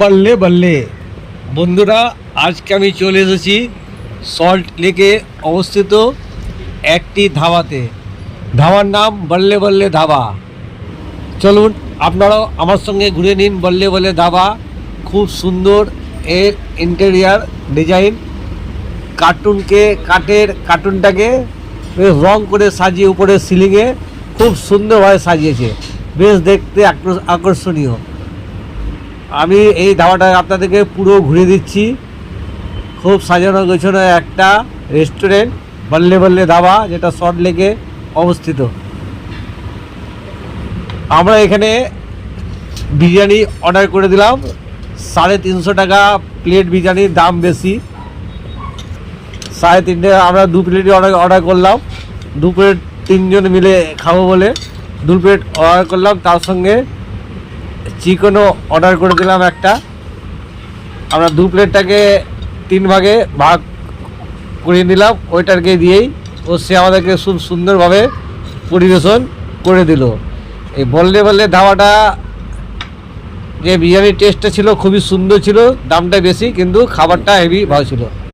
बल्ले बल्ले বন্ধুরা আজকে আমি চলে এসেছি সল্ট লেকে অবস্থিত একটি ধাবাতে। ধাবার নাম বল্লে বল্লে ধাবা। চলুন আপনারাও আমার সঙ্গে ঘুরে নিন বল্লে বল্লে ধাবা। খুব সুন্দর এর ইন্টেরিয়ার ডিজাইন, কার্টুনটাকে বেশ রং করে সাজিয়ে উপরে সিলিংয়ে খুব সুন্দরভাবে সাজিয়েছে, বেশ দেখতে আকর্ষণীয়। আমি এই ধাবাটা আপনাদেরকে পুরো ঘুরে দিচ্ছি। খুব সাজানো গোছানো একটা রেস্টুরেন্ট বল্লে বল্লে ধাবা, যেটা সল্ট লেকে অবস্থিত। আমরা এখানে বিরিয়ানি অর্ডার করে দিলাম। 350 টাকা প্লেট, বিরিয়ানির দাম বেশি। 3.5 টাকা আমরা 2 প্লেট অর্ডার করলাম। 2 প্লেট 3 জন মিলে খাবো বলে 2 প্লেট অর্ডার করলাম। তার সঙ্গে চিকেনও অর্ডার করে দিলাম একটা। আমরা 2 প্লেটটাকে 3 ভাগে ভাগ করে নিলাম ওইটাকে দিয়েই, ও সে আমাদেরকে খুব সুন্দরভাবে পরিবেশন করে দিল। এই বল্লে বল্লে ধাবাটা যে বিরিয়ানির টেস্টটা ছিল খুবই সুন্দর ছিল, দামটা বেশি কিন্তু খাবারটা হেভি ভালো ছিল।